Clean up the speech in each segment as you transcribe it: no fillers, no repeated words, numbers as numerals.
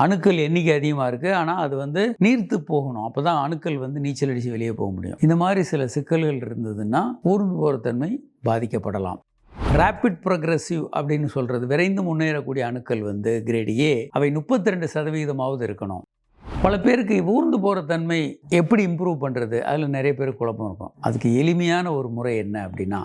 அணுக்கள் எண்ணிக்கை அதிகமாக இருக்குது, ஆனால் அது வந்து நீர்த்து போகணும். அப்போ தான் அணுக்கள் வந்து நீச்சல் அடித்து வெளியே போக முடியும். இந்த மாதிரி சில சிக்கல்கள் இருந்ததுன்னா ஊர்ந்து போகிற தன்மை பாதிக்கப்படலாம். ரேபிட் ப்ரோக்ரெசிவ் அப்படின்னு சொல்கிறது விரைந்து முன்னேறக்கூடிய அணுக்கள் வந்து கிரேட் ஏ, அவை 32% இருக்கணும். பல பேருக்கு ஊர்ந்து போகிற தன்மை எப்படி இம்ப்ரூவ் பண்ணுறது, அதில் நிறைய பேருக்கு குழப்பம் இருக்கும். அதுக்கு எளிமையான ஒரு முறை என்ன அப்படின்னா,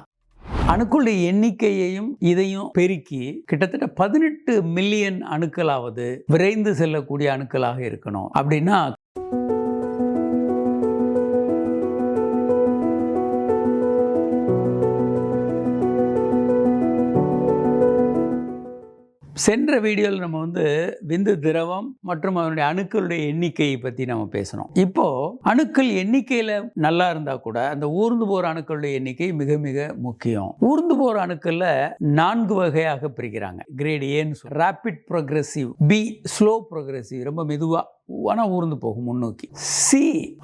அணுக்களுடைய எண்ணிக்கையையும் இதையும் பெருக்கி கிட்டத்தட்ட 18 மில்லியன் அணுக்களாவது விரைந்து செல்லக்கூடிய அணுக்களாக இருக்கணும். அப்படின்னா சென்ற வீடியோவில் நம்ம வந்து விந்து திரவம் மற்றும் அதனுடைய அணுக்களுடைய எண்ணிக்கையை பற்றி நம்ம பேசணும். இப்போ அணுக்கள் எண்ணிக்கையில் நல்லா இருந்தால் கூட அந்த ஊர்ந்து போகிற அணுக்களுடைய எண்ணிக்கை மிக மிக முக்கியம். ஊர்ந்து போகிற அணுக்களில் 4 வகையாக பிரிக்கிறாங்க. கிரேட் ஏன்னு rapid progressive, B slow progressive, ரொம்ப மெதுவாக ஆனால் ஊர்ந்து போகும் முன்னோக்கி. சி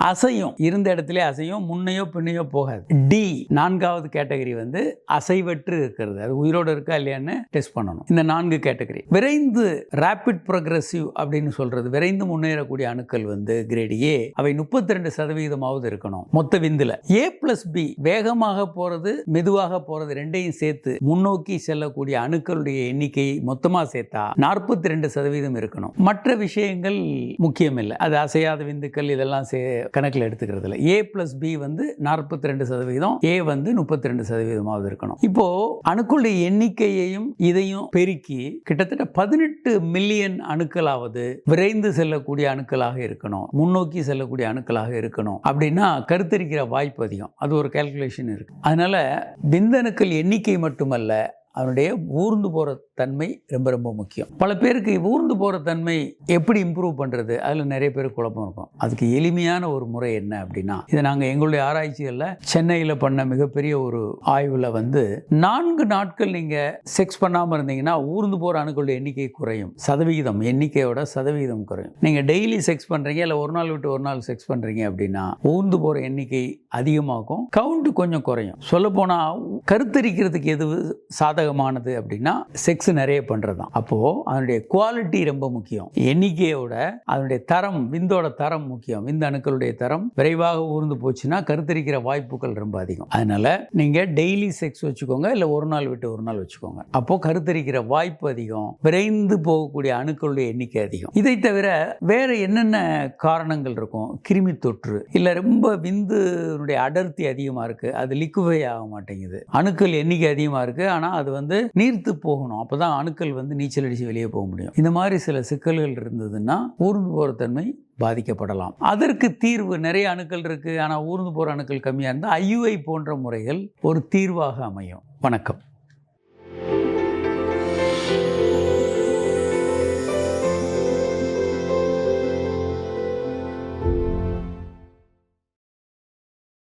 அசையும், இருந்த இடத்துல அசையும், முன்னையோ பின்னையோ போகாது. டி 4வது கேட்டகரி வந்து அசைவற்று இருக்கிறது, அது உயிரோடு இருக்கா இல்லையான்னு டெஸ்ட் பண்ணணும். இந்த 4 கேட்டகரி விரைந்து ரேபிட் ப்ரோக்ரெசிவ் அப்படின்னு சொல்றது விரைந்து முன்னேறக்கூடிய அணுக்கள் வந்து கிரேட் ஏ, அவை 32% இருக்கணும் மொத்த விந்துல. ஏ பிளஸ் பி வேகமாக போறது மெதுவாக போறது ரெண்டையும் சேர்த்து முன்னோக்கி செல்லக்கூடிய அணுக்களுடைய எண்ணிக்கை மொத்தமாக சேர்த்தா 42% இருக்கணும். மற்ற விஷயங்கள் முக்கியம் இல்லை, அது அசையாத விந்துக்கள் இதெல்லாம் கணக்கில் எடுத்துக்கிறது இல்லை. ஏ பிளஸ் பி வந்து 42%, ஏ வந்து 32% இருக்கணும். இப்போ அணுக்களுடைய எண்ணிக்கையையும் இதையும் பெருக்கி கிட்டத்தட்ட 18 மில்லியன் அணுக்களாவது விரைந்து செல்லக்கூடிய அணுக்களாக இருக்கணும், முன்னோக்கி செல்லக்கூடிய அணுக்களாக இருக்கணும். அப்படின்னா கருத்தரிக்கிற வாய்ப்பு அதிகம். அது ஒரு கால்குலேஷன் இருக்கு. அதனால விந்தணுக்கள் எண்ணிக்கை மட்டுமல்ல, அதனுடைய ஊர்ந்து போகிற தன்மை ரொம்ப ரொம்ப முக்கியம். பல பேருக்கு ஊர்ந்து போகிற தன்மை எப்படி இம்ப்ரூவ் பண்ணுறது, அதில் நிறைய பேருக்கு குழப்பம் இருக்கும். அதுக்கு எளிமையான ஒரு முறை என்ன அப்படின்னா, இதை நாங்கள் எங்களுடைய ஆராய்ச்சிகளில் சென்னையில் பண்ண மிகப்பெரிய ஒரு ஆய்வில் வந்து 4 நாட்கள் நீங்கள் செக்ஸ் பண்ணாமல் இருந்தீங்கன்னா ஊர்ந்து போகிற அணுக்களுடைய எண்ணிக்கை குறையும். எண்ணிக்கையோட சதவீதம் குறையும். நீங்கள் டெய்லி செக்ஸ் பண்ணுறீங்க, இல்லை ஒரு நாள் விட்டு ஒரு நாள் செக்ஸ் பண்ணுறீங்க அப்படின்னா ஊர்ந்து போகிற எண்ணிக்கை அதிகமாகும், கவுண்ட் கொஞ்சம் குறையும். சொல்லப்போனால் கருத்தரிக்கிறதுக்கு எது சாதகமானது அப்படின்னா செக்ஸ் நிறைய பண்றது தான். அப்போ அதனுடைய குவாலிட்டி ரொம்ப முக்கியம். எண்ணிக்கையோட அதனுடைய தரம், விந்தோட தரம் முக்கியம். விந்து அணுக்களுடைய தரம் விரைவாக ஊர்ந்து போச்சுன்னா கருத்தரிக்கிற வாய்ப்புகள் ரொம்ப அதிகம். அதனால நீங்க டெய்லி செக்ஸ் வச்சுக்கோங்க, இல்ல ஒரு நாள் விட்டு ஒரு நாள் வச்சுக்கோங்க. அப்போ கருத்தரிக்கிற வாய்ப்பு அதிகம், விரைந்து போகக்கூடிய அணுக்களுடைய எண்ணிக்கை அதிகம். இதை தவிர வேற என்னென்ன காரணங்கள் இருக்கும்? கிருமி தொற்று, இல்ல ரொம்ப விந்துனுடைய அடர்த்தி அதிகமா இருக்கு, அது லிக்குவை ஆக மாட்டேங்குது. அணுக்கள் எண்ணிக்கை அதிகமா இருக்கு, ஆனா அது வந்து நீர்த்து போகணும். அப்பதான் அணுக்கள் வந்து நீச்சல் அடிச்சு வெளியே போக முடியும். இந்த மாதிரி சில சிக்கல்கள் இருந்ததுன்னா ஊர்ந்து போகிற தன்மை பாதிக்கப்படலாம். அதற்கு தீர்வு நிறைய அணுக்கள் இருக்கு, ஆனால் ஊர்ந்து போகிற அணுக்கள் கம்மியாக இருந்தால் IUI போன்ற முறைகள் ஒரு தீர்வாக அமையும். வணக்கம்.